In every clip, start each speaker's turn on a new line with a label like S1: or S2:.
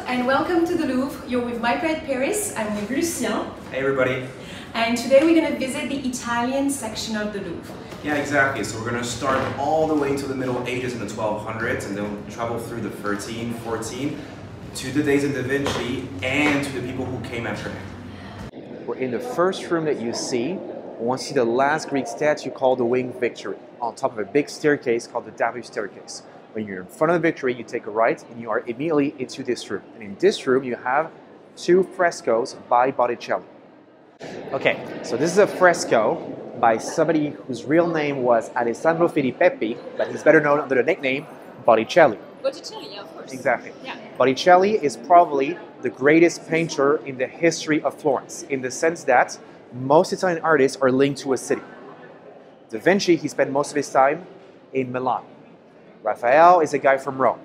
S1: and welcome to the Louvre. You're with my pet Paris, I'm with Lucien.
S2: Hey everybody.
S1: And today we're going to visit the Italian section of the Louvre.
S2: Yeah, exactly. So we're going to start all the way to the Middle Ages in the 1200s and then travel through the 13, 14 to the days of Da Vinci and to the people who came after him.
S3: We're in the first room that you see. We want to see the last Greek statue called the Winged Victory on top of a big staircase called the Darius staircase. When you're in front of the Victory, you take a right and you are immediately into this room. And in this room, you have two frescoes by Botticelli. Okay, so this is a fresco by somebody whose real name was Alessandro Filippi, but he's better known under the nickname Botticelli.
S1: Botticelli, yeah, of course.
S3: Exactly.
S1: Yeah.
S3: Botticelli is probably the greatest painter in the history of Florence, in the sense that most Italian artists are linked to a city. Da Vinci, he spent most of his time in Milan. Raphael is a guy from Rome.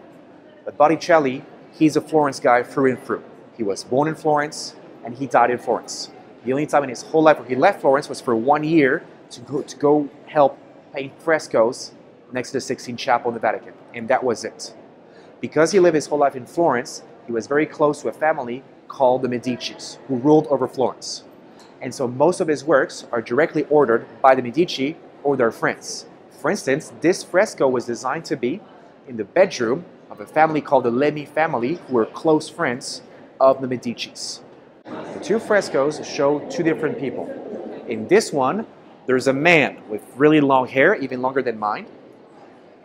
S3: But Botticelli, he's a Florence guy through and through. He was born in Florence and he died in Florence. The only time in his whole life where he left Florence was for 1 year to go help paint frescoes next to the Sistine Chapel in the Vatican. And that was it. Because he lived his whole life in Florence, he was very close to a family called the Medicis, who ruled over Florence. And so most of his works are directly ordered by the Medici or their friends. For instance, this fresco was designed to be in the bedroom of a family called the Lemmi family, who were close friends of the Medicis. The two frescoes show two different people. In this one, there's a man with really long hair, even longer than mine,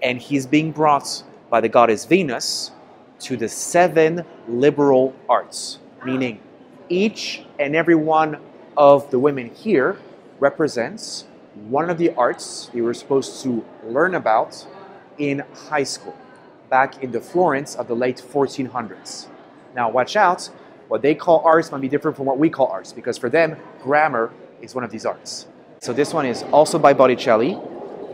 S3: and he's being brought by the goddess Venus to the 7 liberal arts, meaning each and every one of the women here represents one of the arts they were supposed to learn about in high school, back in the Florence of the late 1400s. Now watch out, what they call arts might be different from what we call arts, because for them, grammar is one of these arts. So this one is also by Botticelli,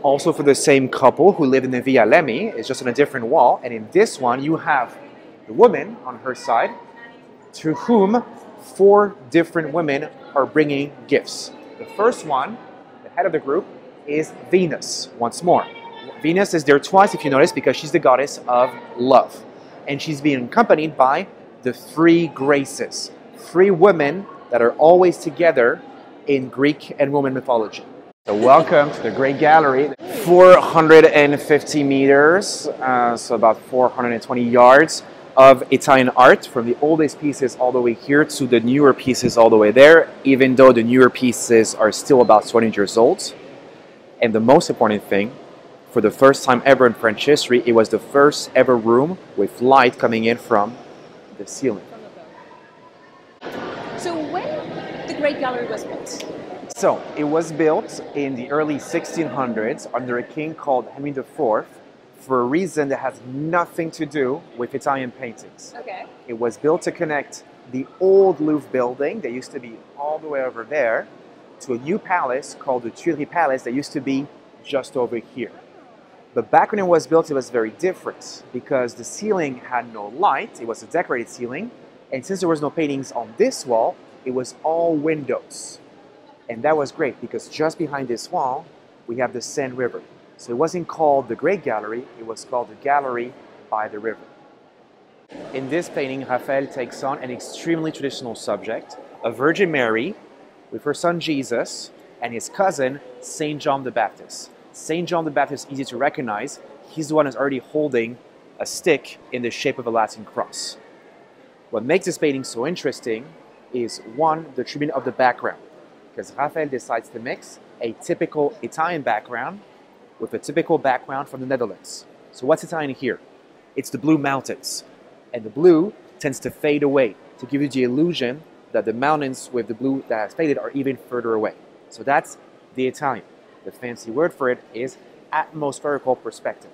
S3: also for the same couple who live in the Via Lemmi. It's just on a different wall. And in this one, you have the woman on her side, to whom 4 different women are bringing gifts. The first one, the head of the group, is Venus, once more. Venus is there twice, if you notice, because she's the goddess of love. And she's being accompanied by the 3 Graces, 3 women that are always together in Greek and Roman mythology. So welcome to the Great Gallery. 450 meters, so about 420 yards of Italian art, from the oldest pieces all the way here to the newer pieces all the way there, even though the newer pieces are still about 20 years old. And the most important thing, for the first time ever in French history, it was the first ever room with light coming in from the ceiling.
S1: So when the Great Gallery was built?
S3: So it was built in the early 1600s under a king called Henry IV, for a reason that has nothing to do with Italian paintings.
S1: Okay.
S3: It was built to connect the old Louvre building that used to be all the way over there to a new palace called the Tuileries Palace that used to be just over here. But back when it was built, it was very different because the ceiling had no light. It was a decorated ceiling. And since there was no paintings on this wall, it was all windows. And that was great because just behind this wall, we have the Seine River. So it wasn't called the Great Gallery, it was called the Gallery by the River. In this painting, Raphael takes on an extremely traditional subject, a Virgin Mary with her son Jesus and his cousin, Saint John the Baptist. Saint John the Baptist is easy to recognize. He's the one who's already holding a stick in the shape of a Latin cross. What makes this painting so interesting is, one, the treatment of the background, because Raphael decides to mix a typical Italian background with a typical background from the Netherlands. So what's Italian here? It's the blue mountains. And the blue tends to fade away to give you the illusion that the mountains with the blue that has faded are even further away. So that's the Italian. The fancy word for it is atmospherical perspective,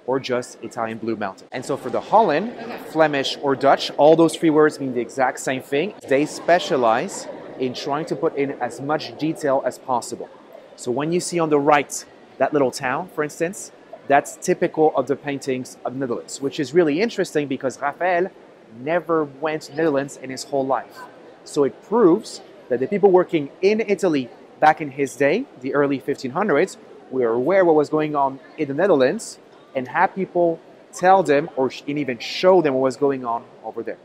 S3: or just Italian blue mountain. And so for the Holland, Flemish, or Dutch, all those 3 words mean the exact same thing. They specialize in trying to put in as much detail as possible. So when you see on the right that little town, for instance, that's typical of the paintings of the Netherlands, which is really interesting because Raphael never went to the Netherlands in his whole life. So it proves that the people working in Italy back in his day, the early 1500s, were aware of what was going on in the Netherlands and had people tell them or even show them what was going on over there.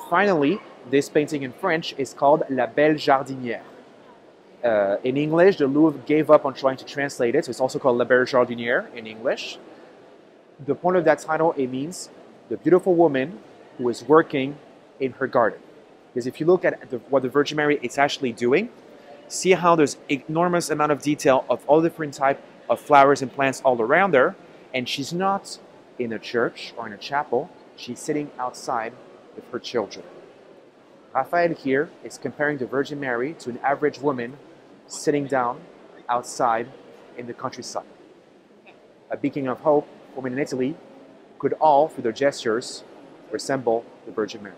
S3: Finally, this painting in French is called La Belle Jardinière. In English, the Louvre gave up on trying to translate it, so it's also called La Belle Jardinière in English. The point of that title, it means the beautiful woman who is working in her garden. Because if you look at what the Virgin Mary is actually doing, see how there's enormous amount of detail of all different types of flowers and plants all around her, and she's not in a church or in a chapel, she's sitting outside with her children. Raphael here is comparing the Virgin Mary to an average woman sitting down outside in the countryside. A beacon of hope, women in Italy could all, through their gestures, resemble the Virgin Mary.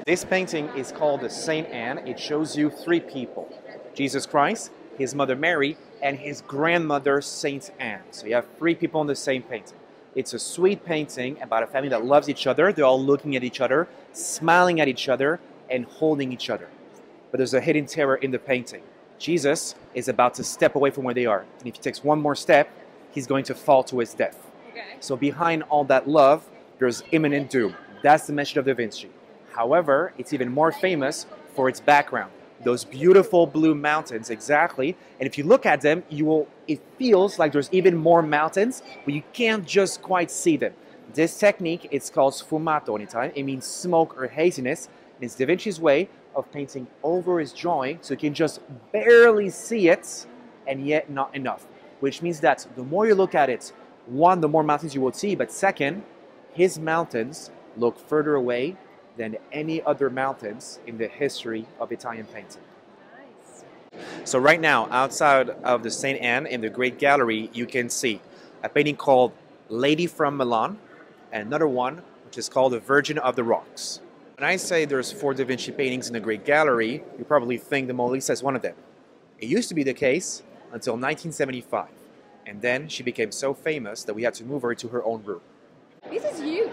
S3: This painting is called the Saint Anne. It shows you three people: Jesus Christ, his mother Mary, and his grandmother Saint Anne. So you have three people in the same painting. It's a sweet painting about a family that loves each other. They're all looking at each other, smiling at each other, and holding each other. But there's a hidden terror in the painting. Jesus is about to step away from where they are. And if he takes one more step, he's going to fall to his death. Okay. So behind all that love, there's imminent doom. That's the message of Da Vinci. However, it's even more famous for its background. Those beautiful blue mountains, exactly. And if you look at them, it feels like there's even more mountains, but you can't just quite see them. This technique, it's called sfumato in Italian. It means smoke or haziness. And it's Da Vinci's way of painting over his drawing so you can just barely see it, and yet not enough. Which means that the more you look at it, one, the more mountains you will see, but second, his mountains look further away than any other mountains in the history of Italian painting. Nice. So right now, outside of the St. Anne in the Great Gallery, you can see a painting called Lady from Milan, and another one which is called the Virgin of the Rocks. When I say there's 4 Da Vinci paintings in the Great Gallery, you probably think the Mona Lisa is one of them. It used to be the case until 1975, and then she became so famous that we had to move her to her own room.
S4: This is huge.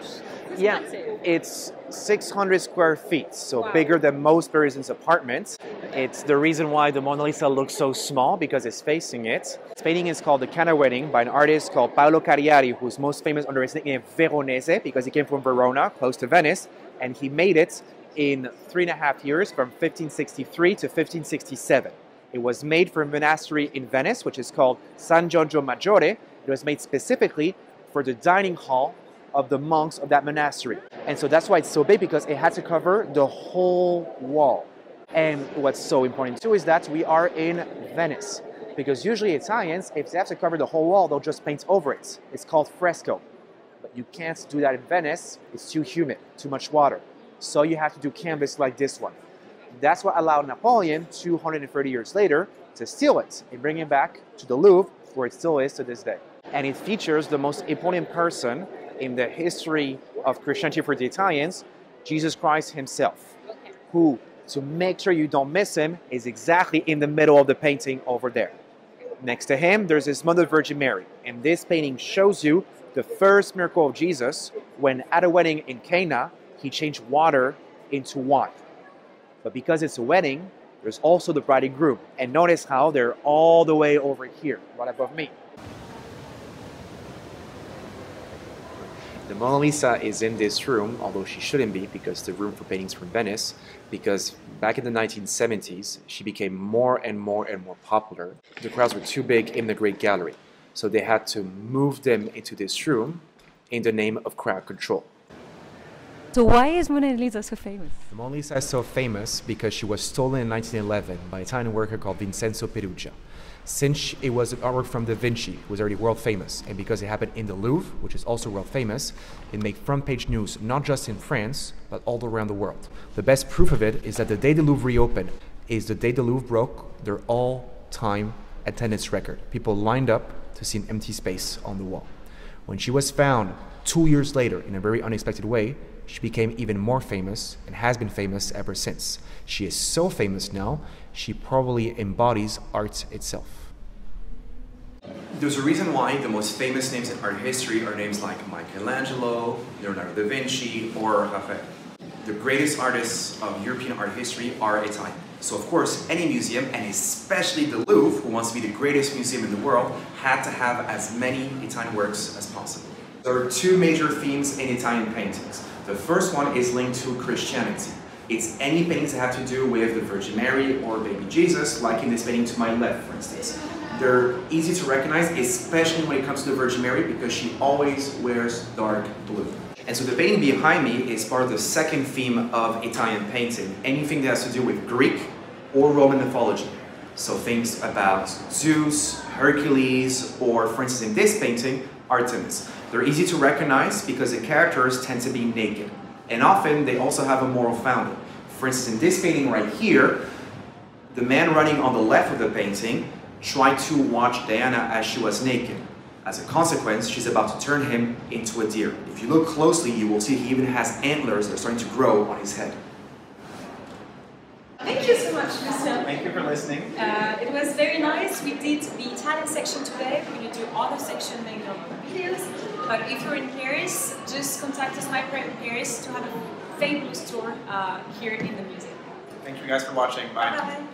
S4: This is massive.
S3: It's 600 square feet, so
S4: wow.
S3: Bigger than most Parisians' apartments. It's the reason why the Mona Lisa looks so small, because it's facing it. This painting is called the Cana Wedding by an artist called Paolo Cariari, who's most famous under his nickname Veronese, because he came from Verona, close to Venice, and he made it in 3.5 years, from 1563 to 1567. It was made for a monastery in Venice, which is called San Giorgio Maggiore. It was made specifically for the dining hall of the monks of that monastery. And so that's why it's so big, because it had to cover the whole wall. And what's so important too is that we are in Venice, because usually Italians, if they have to cover the whole wall, they'll just paint over it. It's called fresco. But you can't do that in Venice. It's too humid, too much water. So you have to do canvas like this one. That's what allowed Napoleon, 230 years later, to steal it and bring it back to the Louvre, where it still is to this day. And it features the most important person in the history of Christianity for the Italians, Jesus Christ himself, who, to make sure you don't miss him, is exactly in the middle of the painting over there. Next to him, there's his mother, Virgin Mary. And this painting shows you the first miracle of Jesus, when at a wedding in Cana, he changed water into wine. But because it's a wedding, there's also the bride and groom. And notice how they're all the way over here, right above me. The Mona Lisa is in this room, although she shouldn't be, because the room for paintings from Venice, because back in the 1970s, she became more and more popular. The crowds were too big in the Great Gallery, so they had to move them into this room in the name of crowd control.
S4: So why is Mona Lisa so famous?
S3: The Mona Lisa is so famous because she was stolen in 1911 by an Italian worker called Vincenzo Perugia. Since it was an artwork from Da Vinci, who was already world famous, and because it happened in the Louvre, which is also world famous, it made front page news not just in France, but all around the world. The best proof of it is that the day the Louvre reopened is the day the Louvre broke their all-time attendance record. People lined up to see an empty space on the wall. When she was found 2 years later in a very unexpected way, she became even more famous and has been famous ever since. She is so famous now, she probably embodies art itself.
S2: There's a reason why the most famous names in art history are names like Michelangelo, Leonardo da Vinci, or Raphael. The greatest artists of European art history are Italian. So of course, any museum, and especially the Louvre, who wants to be the greatest museum in the world, had to have as many Italian works as possible. There are two major themes in Italian paintings. The first one is linked to Christianity. It's any paintings that have to do with the Virgin Mary or baby Jesus, like in this painting to my left, for instance. They're easy to recognize, especially when it comes to the Virgin Mary, because she always wears dark blue. And so the painting behind me is part of the second theme of Italian painting, anything that has to do with Greek or Roman mythology. So things about Zeus, Hercules, or for instance in this painting, Artemis. They're easy to recognize because the characters tend to be naked. And often they also have a moral founding. For instance, in this painting right here, the man running on the left of the painting tried to watch Diana as she was naked. As a consequence, she's about to turn him into a deer. If you look closely, you will see he even has antlers that are starting to grow on his head.
S1: Thank you so much, Lucien.
S2: Thank you for listening.
S1: It was very nice. We did the Italian section today. We're going to do other section maybe on other videos. But if you're in Paris, just contact us, my friend in Paris, to have a fabulous tour here in the museum.
S2: Thank you guys for watching. Bye.
S1: Bye.